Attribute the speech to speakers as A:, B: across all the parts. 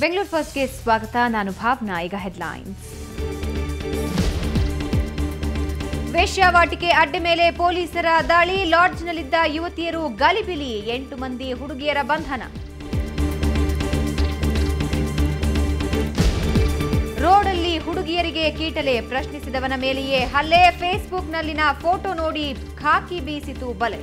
A: ಬೆಂಗಳೂರು ಫಸ್ಟ್ಗೆ ಸ್ವಾಗತ. ನಾನು ಭಾವನಾ. ಈಗ ಹೆಡ್ಲೈನ್ಸ್. ವೇಶ್ಯಾವಾಟಿಕೆ ಅಡ್ಡೆ ಮೇಲೆ ಪೊಲೀಸರ ದಾಳಿ. ಲಾಡ್ಜ್ನಲ್ಲಿದ್ದ ಯುವತಿಯರು ಗಲಿಬಿಲಿ. 8 ಮಂದಿ ಹುಡುಗಿಯರ ಬಂಧನ. ರೋಡಲ್ಲಿ ಹುಡುಗಿಯರಿಗೆ ಕೀಟಲೆ. ಪ್ರಶ್ನಿಸಿದವನ ಮೇಲೆಯೇ ಹಲ್ಲೆ. ಫೇಸ್ಬುಕ್ನಲ್ಲಿನ ಫೋಟೋ ನೋಡಿ ಖಾಕಿ ಬೀಸಿತು ಬಲೆ.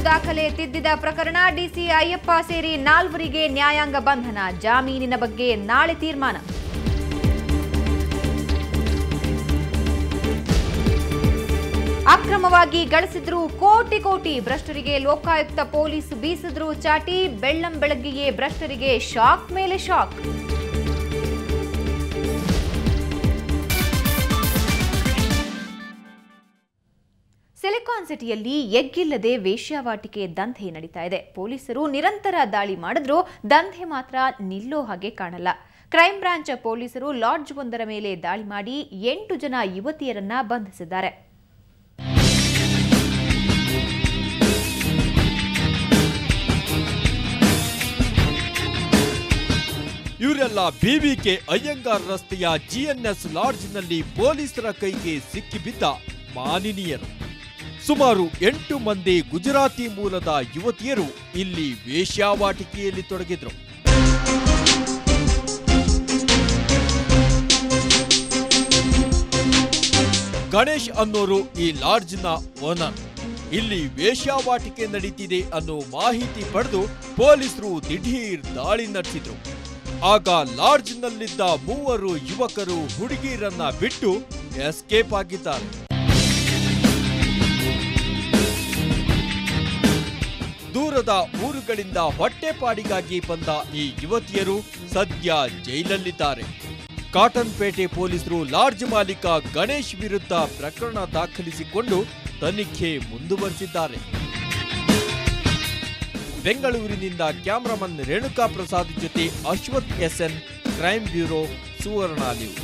A: ದಾಖಲೆ ತಿದ್ದಿದ ಪ್ರಕರಣ. ಡಿಸಿ ಅಯ್ಯಪ್ಪ ಸೇರಿ 4 ನ್ಯಾಯಾಂಗ ಬಂಧನ. ಜಾಮೀನಿನ ಬಗ್ಗೆ ನಾಳೆ ತೀರ್ಮಾನ. ಅಕ್ರಮವಾಗಿ ಗಳಿಸಿದ್ರು ಕೋಟಿ. ಭ್ರಷ್ಟರಿಗೆ ಲೋಕಾಯುಕ್ತ ಪೊಲೀಸ್ ಬೀಸಿದ್ರು ಚಾಟಿ. ಬೆಳ್ಳಂ ಬೆಳಗ್ಗೆಯೇ ಭ್ರಷ್ಟರಿಗೆ ಶಾಕ್ ಮೇಲೆ ಶಾಕ್. ಸಿಲಿಕಾನ್ ಸಿಟಿಯಲ್ಲಿ ಎಗ್ಗಿಲ್ಲದೆ ವೇಶ್ಯಾವಾಟಿಕೆ ದಂಧೆ ನಡೀತಾ ಇದೆ. ಪೊಲೀಸರು ನಿರಂತರ ದಾಳಿ ಮಾಡಿದ್ರೂ ದಂಧೆ ಮಾತ್ರ ನಿಲ್ಲೋ ಹಾಗೆ ಕಾಣಲ್ಲ. ಕ್ರೈಂ ಬ್ರಾಂಚ್ ಪೊಲೀಸರು ಲಾಡ್ಜ್ ಒಂದರ ಮೇಲೆ ದಾಳಿ ಮಾಡಿ 8 ಜನ ಯುವತಿಯರನ್ನ ಬಂಧಿಸಿದ್ದಾರೆ.
B: ಇವರೆಲ್ಲ ಬಿವಿಕೆ ಅಯ್ಯಂಗಾರ್ ರಸ್ತೆಯ ಜಿಎನ್ಎಸ್ ಲಾಡ್ಜ್ನಲ್ಲಿ ಪೊಲೀಸರ ಕೈಗೆ ಸಿಕ್ಕಿಬಿದ್ದ ಮಾನಿನಿಯರು. ಸುಮಾರು 8 ಮಂದಿ ಗುಜರಾತಿ ಮೂಲದ ಯುವತಿಯರು ಇಲ್ಲಿ ವೇಶ್ಯಾವಾಟಿಕೆಯಲ್ಲಿ ತೊಡಗಿದ್ರು. ಗಣೇಶ್ ಅನ್ನೋರು ಈ ಲಾಡ್ಜ್ನ ಓನರ್. ಇಲ್ಲಿ ವೇಶ್ಯಾವಾಟಿಕೆ ನಡೀತಿದೆ ಅನ್ನೋ ಮಾಹಿತಿ ಪಡೆದು ಪೊಲೀಸರು ದಿಢೀರ್ ದಾಳಿ ನಡೆಸಿದ್ರು. ಆಗ ಲಾಡ್ಜ್ನಲ್ಲಿದ್ದ 3 ಯುವಕರು ಹುಡುಗಿಯರನ್ನ ಬಿಟ್ಟು ಎಸ್ಕೇಪ್ ಆಗಿದ್ದಾರೆ. ದೂರದ ಊರುಗಳಿಂದ ಹೊಟ್ಟೆಪಾಡಿಗಾಗಿ ಬಂದ ಈ ಯುವತಿಯರು ಸದ್ಯ ಜೈಲಲ್ಲಿದ್ದಾರೆ. ಕಾಟನ್ಪೇಟೆ ಪೊಲೀಸರು ಲಾಡ್ಜ್ ಮಾಲೀಕ ಗಣೇಶ್ ವಿರುದ್ಧ ಪ್ರಕರಣ ದಾಖಲಿಸಿಕೊಂಡು ತನಿಖೆ ಮುಂದುವರೆಸಿದ್ದಾರೆ. ಬೆಂಗಳೂರಿನಿಂದ ಕ್ಯಾಮರಾಮನ್ ರೇಣುಕಾ ಪ್ರಸಾದ್ ಜೊತೆ ಅಶ್ವಥ್ ಎಸ್ಎನ್, ಕ್ರೈಮ್ ಬ್ಯೂರೋ, ಸುವರ್ಣ ನ್ಯೂಸ್.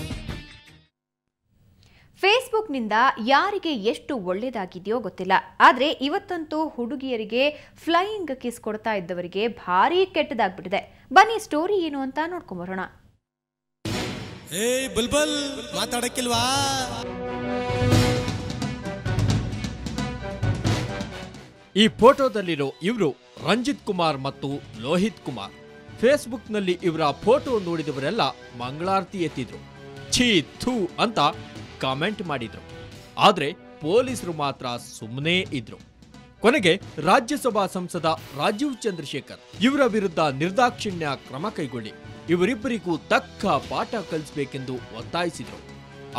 A: ಫೇಸ್ಬುಕ್ನಿಂದ ಯಾರಿಗೆ ಎಷ್ಟು ಒಳ್ಳೇದಾಗಿದೆಯೋ ಗೊತ್ತಿಲ್ಲ. ಆದರೆ ಇವತ್ತಂತೂ ಹುಡುಗಿಯರಿಗೆ ಫ್ಲೈಯಿಂಗ್ ಕಿಸ್ ಕೊಡ್ತಾ ಇದ್ದವರಿಗೆ ಭಾರಿ ಕೆಟ್ಟದಾಗ್ಬಿಟ್ಟಿದೆ. ಬನ್ನಿ ಸ್ಟೋರಿ ಏನು ಅಂತ ನೋಡ್ಕೊಂಬರೋಣ.
C: ಬುಲ್ಬುಲ್ ಮಾತಾಡಕ್ಕಿಲ್ವಾ?
B: ಈ ಫೋಟೋದಲ್ಲಿರೋ ಇವರು ರಂಜಿತ್ ಕುಮಾರ್ ಮತ್ತು ಲೋಹಿತ್ ಕುಮಾರ್. ಫೇಸ್ಬುಕ್ನಲ್ಲಿ ಇವರ ಫೋಟೋ ನೋಡಿದವರೆಲ್ಲ ಮಂಗಳಾರತಿ ಎತ್ತಿದ್ರು. ಛೀ ಥೂ ಅಂತ ಕಾಮೆಂಟ್ ಮಾಡಿದ್ರು. ಆದ್ರೆ ಪೊಲೀಸರು ಮಾತ್ರ ಸುಮ್ಮನೆ ಇದ್ರು. ಕೊನೆಗೆ ರಾಜ್ಯಸಭಾ ಸಂಸದ ರಾಜೀವ್ ಚಂದ್ರಶೇಖರ್ ಇವರ ವಿರುದ್ಧ ನಿರ್ದಾಕ್ಷಿಣ್ಯ ಕ್ರಮ ಕೈಗೊಳ್ಳಿ, ಇವರಿಬ್ಬರಿಗೂ ತಕ್ಕ ಪಾಠ ಕಲಿಸಬೇಕೆಂದು ಒತ್ತಾಯಿಸಿದ್ರು.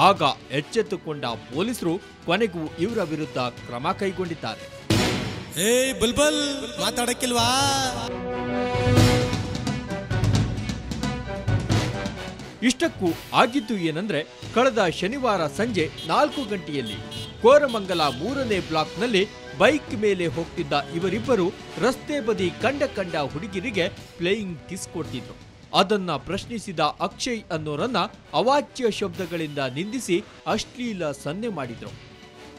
B: ಆಗ ಎಚ್ಚೆತ್ತುಕೊಂಡ ಪೊಲೀಸರು ಕೊನೆಗೂ ಇವರ ವಿರುದ್ಧ ಕ್ರಮ ಕೈಗೊಂಡಿದ್ದಾರೆ.
C: ಬುಲ್ಬುಲ್ ಮಾತಾಡಕ್ಕಿಲ್ವಾ?
B: ಇಷ್ಟಕ್ಕೂ ಆಗಿದ್ದು ಏನಂದ್ರೆ, ಕಳೆದ ಶನಿವಾರ ಸಂಜೆ 4 ಗಂಟೆಯಲ್ಲಿ ಕೋರಮಂಗಲ 3ನೇ ಬ್ಲಾಕ್ನಲ್ಲಿ ಬೈಕ್ ಮೇಲೆ ಹೋಗ್ತಿದ್ದ ಇವರಿಬ್ಬರು ರಸ್ತೆ ಬದಿ ಕಂಡ ಹುಡುಗಿರಿಗೆ ಪ್ಲೇಯಿಂಗ್ ಕಿಸ್ ಕೊಡ್ತಿದ್ರು. ಅದನ್ನ ಪ್ರಶ್ನಿಸಿದ ಅಕ್ಷಯ್ ಅನ್ನೋರನ್ನ ಅವಾಚ್ಯ ಶಬ್ದಗಳಿಂದ ನಿಂದಿಸಿ ಅಶ್ಲೀಲ ಸನ್ನೆ ಮಾಡಿದ್ರು.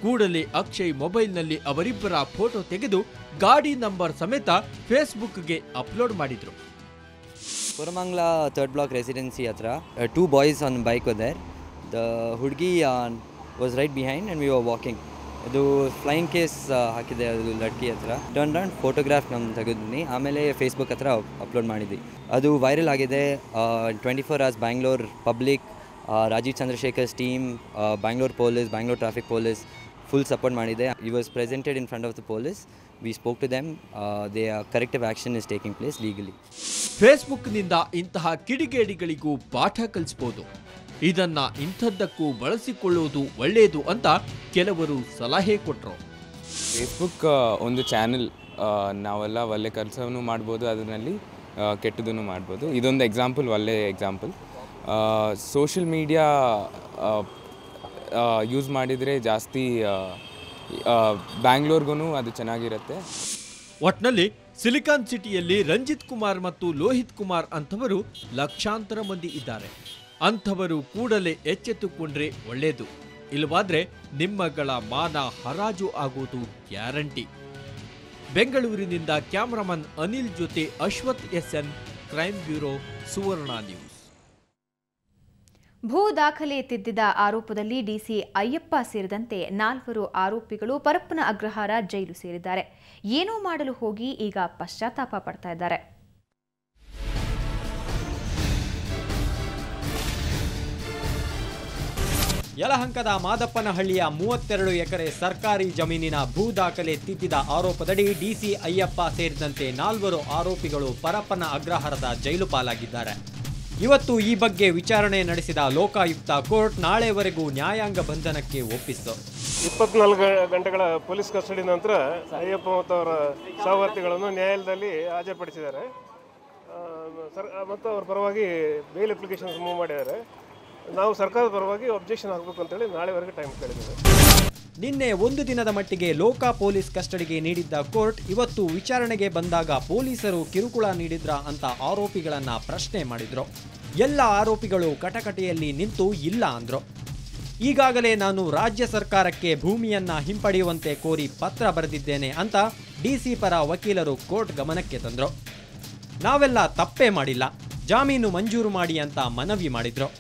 B: ಕೂಡಲೇ ಅಕ್ಷಯ್ ಮೊಬೈಲ್ನಲ್ಲಿ ಅವರಿಬ್ಬರ ಫೋಟೋ ತೆಗೆದು ಗಾಡಿ ನಂಬರ್ ಸಮೇತ ಫೇಸ್ಬುಕ್ಗೆ ಅಪ್ಲೋಡ್ ಮಾಡಿದ್ರು.
D: Koramangala 3rd block residency hatra 2 boys on bike were there. The hudgi was right behind and we were walking. Adu flying case hakide adu ladki hatra turned around photograph nam tagidni amele Facebook hatra upload madidvi. Adu viral agide. 24 hours Bangalore public, Rajiv Chandrasekhar's team, Bangalore police, Bangalore traffic police full support madide. He was presented in front of the police. We spoke to them. Their corrective action is taking place legally.
B: ಫೇಸ್ಬುಕ್ನಿಂದ ಇಂತಹ ಕಿಡಿಗೇಡಿಗಳಿಗೂ ಪಾಠ ಕಲಿಸಬಹುದು. ಇದನ್ನ ಇಂಥದ್ದಕ್ಕೂ ಬಳಸಿಕೊಳ್ಳುವುದು ಒಳ್ಳೆಯದು ಅಂತ ಕೆಲವರು ಸಲಹೆ ಕೊಟ್ಟರು.
E: Facebook ಒಂದು ಚಾನೆಲ್, ನಾವೆಲ್ಲ ಒಳ್ಳೆ ಕೆಲಸವನ್ನು ಮಾಡ್ಬೋದು, ಅದರಲ್ಲಿ ಕೆಟ್ಟದನ್ನು ಮಾಡ್ಬೋದು. ಇದೊಂದು ಎಕ್ಸಾಂಪಲ್, ಒಳ್ಳೆ ಎಕ್ಸಾಂಪಲ್. ಸೋಷಿಯಲ್ ಮೀಡಿಯಾ ಯೂಸ್ ಮಾಡಿದರೆ ಜಾಸ್ತಿ ಬ್ಯಾಂಗ್ಳೂರ್ಗೂ ಅದು ಚೆನ್ನಾಗಿರುತ್ತೆ.
B: ಒಟ್ನಲ್ಲಿ ಸಿಲಿಕಾನ್ ಸಿಟಿಯಲ್ಲಿ ರಂಜಿತ್ ಕುಮಾರ್ ಮತ್ತು ಲೋಹಿತ್ ಕುಮಾರ್ ಅಂಥವರು ಲಕ್ಷಾಂತರ ಮಂದಿ ಇದ್ದಾರೆ. ಅಂಥವರು ಕೂಡಲೇ ಎಚ್ಚೆತ್ತುಕೊಂಡ್ರೆ ಒಳ್ಳೆಯದು. ಇಲ್ಲವಾದ್ರೆ ನಿಮ್ಮಗಳ ಮಾನ ಹರಾಜು ಆಗುವುದು ಗ್ಯಾರಂಟಿ. ಬೆಂಗಳೂರಿನಿಂದ ಕ್ಯಾಮರಾಮನ್ ಅನಿಲ್ ಜೊತೆ ಅಶ್ವಥ್ SN, ಕ್ರೈಮ್ ಬ್ಯೂರೋ, ಸುವರ್ಣ ನ್ಯೂಸ್.
A: ಭೂ ದಾಖಲೆ ತಿದ್ದಿದ ಆರೋಪದಲ್ಲಿ ಡಿಸಿ ಅಯ್ಯಪ್ಪ ಸೇರಿದಂತೆ 4 ಆರೋಪಿಗಳು ಪರಪ್ಪನ ಅಗ್ರಹಾರ ಜೈಲು ಸೇರಿದ್ದಾರೆ. ಏನೋ ಮಾಡಲು ಹೋಗಿ ಈಗ ಪಶ್ಚಾತ್ತಾಪ ಪಡ್ತಾ ಇದ್ದಾರೆ.
F: ಯಲಹಂಕದ ಮಾದಪ್ಪನಹಳ್ಳಿಯ 32 ಎಕರೆ ಸರ್ಕಾರಿ ಜಮೀನಿನ ಭೂ ದಾಖಲೆ ತಿದ್ದಿದ ಆರೋಪದಡಿ ಡಿಸಿ ಅಯ್ಯಪ್ಪ ಸೇರಿದಂತೆ 4 ಆರೋಪಿಗಳು ಪರಪ್ಪನ ಅಗ್ರಹಾರದ ಜೈಲು ಪಾಲಾಗಿದ್ದಾರೆ. ಇವತ್ತು ಈ ಬಗ್ಗೆ ವಿಚಾರಣೆ ನಡೆಸಿದ ಲೋಕಾಯುಕ್ತ ಕೋರ್ಟ್ ನಾಳೆವರೆಗೂ ನ್ಯಾಯಾಂಗ ಬಂಧನಕ್ಕೆ ಒಪ್ಪಿಸಿತು.
G: 24 ಗಂಟೆಗಳ ಪೊಲೀಸ್ ಕಸ್ಟಡಿ ನಂತರ ಅಯ್ಯಪ್ಪ ಮತ್ತು ಅವರ ಸಹವರ್ತಿಗಳನ್ನು ನ್ಯಾಯಾಲಯದಲ್ಲಿ ಹಾಜರುಪಡಿಸಿದ್ದಾರೆ ಮತ್ತು ಅವರ ಪರವಾಗಿ ಬೇಲ್ ಅಪ್ಲಿಕೇಶನ್ ಮೂವ್ ಮಾಡಿದ್ದಾರೆ. ನಾವು ಸರ್ಕಾರದ ಪರವಾಗಿ ಅಬ್ಜೆಕ್ಷನ್ ಹಾಕಬೇಕು ಅಂತೇಳಿ ನಾಳೆವರೆಗೆ ಟೈಮ್ ಕೇಳಿದ್ದೇವೆ.
F: ನಿನ್ನೆ ಒಂದು ದಿನದ ಮಟ್ಟಿಗೆ ಲೋಕ ಪೊಲೀಸ್ ಕಸ್ಟಡಿಗೆ ನೀಡಿದ್ದ ಕೋರ್ಟ್ ಇವತ್ತು ವಿಚಾರಣೆಗೆ ಬಂದಾಗ ಪೊಲೀಸರು ಕಿರುಕುಳ ನೀಡಿದ್ರ ಅಂತ ಆರೋಪಿಗಳನ್ನ ಪ್ರಶ್ನೆ ಮಾಡಿದ್ರು. ಎಲ್ಲ ಆರೋಪಿಗಳು ಕಟಕಟೆಯಲ್ಲಿ ನಿಂತು ಇಲ್ಲ ಅಂದ್ರು. ಈಗಾಗಲೇ ನಾನು ರಾಜ್ಯ ಸರ್ಕಾರಕ್ಕೆ ಭೂಮಿಯನ್ನ ಹಿಂಪಡೆಯುವಂತೆ ಕೋರಿ ಪತ್ರ ಬರೆದಿದ್ದೇನೆ ಅಂತ ಡಿಸಿ ಪರ ವಕೀಲರು ಕೋರ್ಟ್ ಗಮನಕ್ಕೆ ತಂದ್ರು. ನಾವೆಲ್ಲ ತಪ್ಪೇ ಮಾಡಿಲ್ಲ, ಜಾಮೀನು ಮಂಜೂರು ಮಾಡಿ ಅಂತ ಮನವಿ ಮಾಡಿದ್ರು.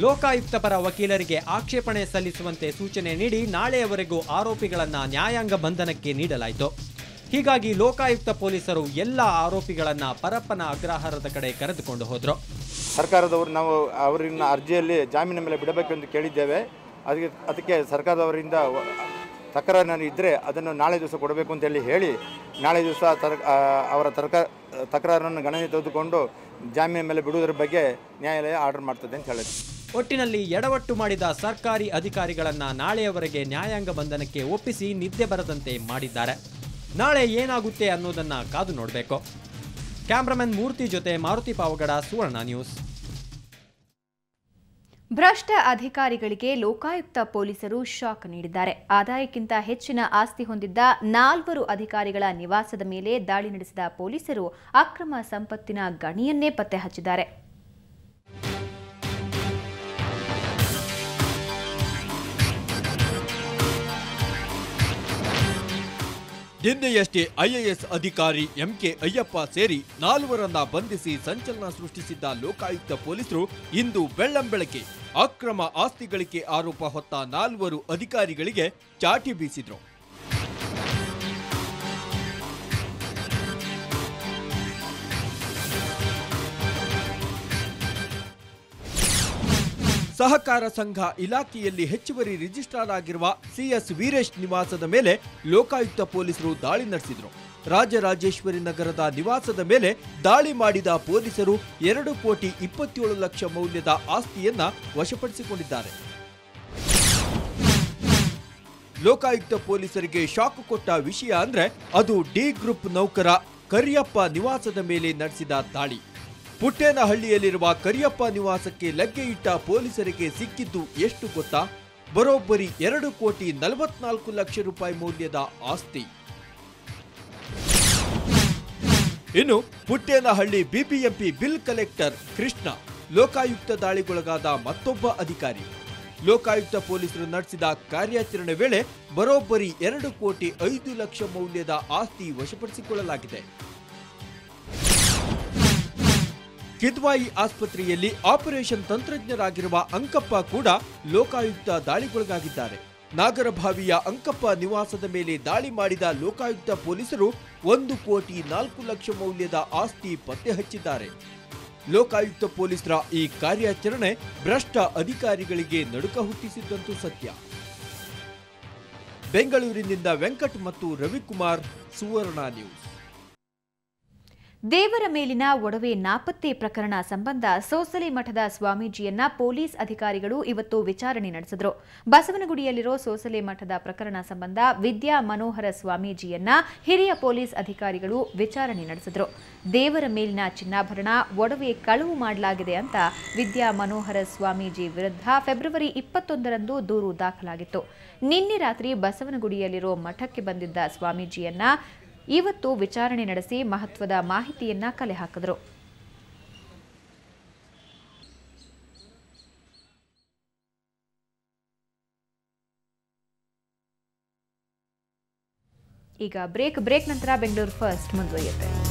F: ಲೋಕಾಯುಕ್ತ ಪರ ವಕೀಲರಿಗೆ ಆಕ್ಷೇಪಣೆ ಸಲ್ಲಿಸುವಂತೆ ಸೂಚನೆ ನೀಡಿ ನಾಳೆಯವರೆಗೂ ಆರೋಪಿಗಳನ್ನ ನ್ಯಾಯಾಂಗ ಬಂಧನಕ್ಕೆ ನೀಡಲಾಯಿತು. ಹೀಗಾಗಿ ಲೋಕಾಯುಕ್ತ ಪೊಲೀಸರು ಎಲ್ಲ ಆರೋಪಿಗಳನ್ನ ಪರಪ್ಪನ ಅಗ್ರಹಾರದ ಕಡೆ ಕರೆದುಕೊಂಡು ಹೋದ್ರು.
H: ಸರ್ಕಾರದವರು ನಾವು ಅವರಿನ ಅರ್ಜಿಯಲ್ಲಿ ಜಾಮೀನಿನ ಮೇಲೆ ಬಿಡಬೇಕೆಂದು ಕೇಳಿದ್ದೇವೆ. ಅದಕ್ಕೆ ಸರ್ಕಾರದವರಿಂದ ತಕರಾರು ಇದ್ದರೆ ಅದನ್ನು ನಾಳೆ ದಿವಸ ಕೊಡಬೇಕು ಅಂತೇಳಿ ಹೇಳಿ ನಾಳೆ ದಿವಸ ಅವರ ತಕರಾರನ್ನು ಗಣನೆ ತೆಗೆದುಕೊಂಡು ಜಾಮೀನಿನ ಮೇಲೆ ಬಿಡುವುದರ ಬಗ್ಗೆ ನ್ಯಾಯಾಲಯ ಆರ್ಡರ್ ಮಾಡ್ತದೆ ಅಂತ ಹೇಳಿದೆ.
F: ಒಟ್ಟಿನಲ್ಲಿ ಎಡವಟ್ಟು ಮಾಡಿದ ಸರ್ಕಾರಿ ಅಧಿಕಾರಿಗಳನ್ನ ನಾಳೆಯವರೆಗೆ ನ್ಯಾಯಾಂಗ ಬಂಧನಕ್ಕೆ ಒಪ್ಪಿಸಿ ನಿದ್ದೆ ಬರದಂತೆ ಮಾಡಿದ್ದಾರೆ. ನಾಳೆ ಏನಾಗುತ್ತೆ ಅನ್ನೋದನ್ನ ಕಾದು ನೋಡಬೇಕು. ಕ್ಯಾಮ್ರಾಮನ್ ಮೂರ್ತಿ ಜೊತೆ ಮಾರುತಿ ಪಾವಗಡ, ಸುವರ್ಣ ನ್ಯೂಸ್.
A: ಭ್ರಷ್ಟ ಅಧಿಕಾರಿಗಳಿಗೆ ಲೋಕಾಯುಕ್ತ ಪೊಲೀಸರು ಶಾಕ್ ನೀಡಿದ್ದಾರೆ. ಆದಾಯಕ್ಕಿಂತ ಹೆಚ್ಚಿನ ಆಸ್ತಿ ಹೊಂದಿದ್ದ 4 ಅಧಿಕಾರಿಗಳ ನಿವಾಸದ ಮೇಲೆ ದಾಳಿ ನಡೆಸಿದ ಪೊಲೀಸರು ಅಕ್ರಮ ಸಂಪತ್ತಿನ ಗಣಿಯನ್ನೇ ಪತ್ತೆ ಹಚ್ಚಿದ್ದಾರೆ.
B: ನಿನ್ನೆಯಷ್ಟೇ IAS ಅಧಿಕಾರಿ MK ಅಯ್ಯಪ್ಪ ಸೇರಿ 4ರನ್ನ ಬಂಧಿಸಿ ಸಂಚಲನ ಸೃಷ್ಟಿಸಿದ್ದ ಲೋಕಾಯುಕ್ತ ಪೊಲೀಸರು ಇಂದು ಬೆಳ್ಳಂಬೆಳಗ್ಗೆ ಅಕ್ರಮ ಆಸ್ತಿ ಗಳಿಕೆ ಆರೋಪ ಹೊತ್ತ 4 ಅಧಿಕಾರಿಗಳಿಗೆ ಚಾಟಿ ಬೀಸಿದ್ರು. ಸಹಕಾರ ಸಂಘ ಇಲಾಖೆಯಲ್ಲಿ ಹೆಚ್ಚುವರಿ ರಿಜಿಸ್ಟ್ರಾರ್ ಆಗಿರುವ CS ವೀರೇಶ್ ನಿವಾಸದ ಮೇಲೆ ಲೋಕಾಯುಕ್ತ ಪೊಲೀಸರು ದಾಳಿ ನಡೆಸಿದ್ರು. ರಾಜರಾಜೇಶ್ವರಿ ನಗರದ ನಿವಾಸದ ಮೇಲೆ ದಾಳಿ ಮಾಡಿದ ಪೊಲೀಸರು 2,27,00,000 ಮೌಲ್ಯದ ಆಸ್ತಿಯನ್ನ ವಶಪಡಿಸಿಕೊಂಡಿದ್ದಾರೆ. ಲೋಕಾಯುಕ್ತ ಪೊಲೀಸರಿಗೆ ಶಾಕ್ ಕೊಟ್ಟ ವಿಷಯ ಅಂದ್ರೆ ಅದು ಡಿ ಗ್ರೂಪ್ ನೌಕರ ಕರಿಯಪ್ಪ ನಿವಾಸದ ಮೇಲೆ ನಡೆಸಿದ ದಾಳಿ. ಪುಟ್ಟೇನಹಳ್ಳಿಯಲ್ಲಿರುವ ಕರಿಯಪ್ಪ ನಿವಾಸಕ್ಕೆ ಲಗ್ಗೆ ಇಟ್ಟ ಪೊಲೀಸರಿಗೆ ಸಿಕ್ಕಿದ್ದು ಎಷ್ಟು ಗೊತ್ತಾ? ಬರೋಬ್ಬರಿ 2,44,00,000 ರೂಪಾಯಿ ಮೌಲ್ಯದ ಆಸ್ತಿ. ಇನ್ನು Puttenahalli BBMP bill collector Krishna Lokayukta ದಾಳಿಗೊಳಗಾದ ಮತ್ತೊಬ್ಬ ಅಧಿಕಾರಿ. ಲೋಕಾಯುಕ್ತ ಪೊಲೀಸರು ನಡೆಸಿದ ಕಾರ್ಯಾಚರಣೆ ವೇಳೆ ಬರೋಬ್ಬರಿ 2,05,00,000 ಮೌಲ್ಯದ ಆಸ್ತಿ ವಶಪಡಿಸಿಕೊಳ್ಳಲಾಗಿದೆ. ಕಿದ್ವಾಯಿ ಆಸ್ಪತ್ರೆಯಲ್ಲಿ ಆಪರೇಷನ್ ತಂತ್ರಜ್ಞರಾಗಿರುವ ಅಂಕಪ್ಪ ಕೂಡ ಲೋಕಾಯುಕ್ತ ದಾಳಿಗೊಳಗಾಗಿದ್ದಾರೆ. ನಾಗರಭಾವಿಯ ಅಂಕಪ್ಪ ನಿವಾಸದ ಮೇಲೆ ದಾಳಿ ಮಾಡಿದ ಲೋಕಾಯುಕ್ತ ಪೊಲೀಸರು 1,04,00,000 ಮೌಲ್ಯದ ಆಸ್ತಿ ಪತ್ತೆ ಹಚ್ಚಿದ್ದಾರೆ. ಲೋಕಾಯುಕ್ತ ಪೊಲೀಸರ ಈ ಕಾರ್ಯಾಚರಣೆ ಭ್ರಷ್ಟ ಅಧಿಕಾರಿಗಳಿಗೆ ನಡುಕ ಹುಟ್ಟಿಸಿದ್ದಂತೂ ಸತ್ಯ. ಬೆಂಗಳೂರಿನಿಂದ ವೆಂಕಟ್ ಮತ್ತು ರವಿಕುಮಾರ್, ಸುವರ್ಣ ನ್ಯೂಸ್.
A: ದೇವರ ಮೇಲಿನ ಒಡವೆ ನಾಪತ್ತೆ ಪ್ರಕರಣ ಸಂಬಂಧ ಸೋಸಲೆ ಮಠದ ಸ್ವಾಮೀಜಿಯನ್ನ ಪೊಲೀಸ್ ಅಧಿಕಾರಿಗಳು ಇವತ್ತು ವಿಚಾರಣೆ ನಡೆಸಿದರು. ಬಸವನಗುಡಿಯಲ್ಲಿರೋ ಸೋಸಲೆ ಮಠದ ಪ್ರಕರಣ ಸಂಬಂಧ ವಿದ್ಯಾ ಮನೋಹರ ಸ್ವಾಮೀಜಿಯನ್ನ ಹಿರಿಯ ಪೊಲೀಸ್ ಅಧಿಕಾರಿಗಳು ವಿಚಾರಣೆ ನಡೆಸಿದರು. ದೇವರ ಮೇಲಿನ ಚಿನ್ನಾಭರಣ ಒಡವೆ ಕಳವು ಮಾಡಲಾಗಿದೆ ಅಂತ ವಿದ್ಯಾ ಮನೋಹರ ಸ್ವಾಮೀಜಿ ವಿರುದ್ಧ ಫೆಬ್ರವರಿ 21ರಂದು ದೂರು ದಾಖಲಾಗಿತ್ತು. ನಿನ್ನೆ ರಾತ್ರಿ ಬಸವನಗುಡಿಯಲ್ಲಿರೋ ಮಠಕ್ಕೆ ಬಂದಿದ್ದ ಸ್ವಾಮೀಜಿಯನ್ನ ಇವತ್ತು ವಿಚಾರಣೆ ನಡೆಸಿ ಮಹತ್ವದ ಮಾಹಿತಿಯನ್ನ ಕಲೆ ಹಾಕಿದರು. ಈಗ ಬ್ರೇಕ್ ನಂತರ ಬೆಂಗಳೂರು ಫಸ್ಟ್ ಮುಂದುವರಿಯುತ್ತೆ.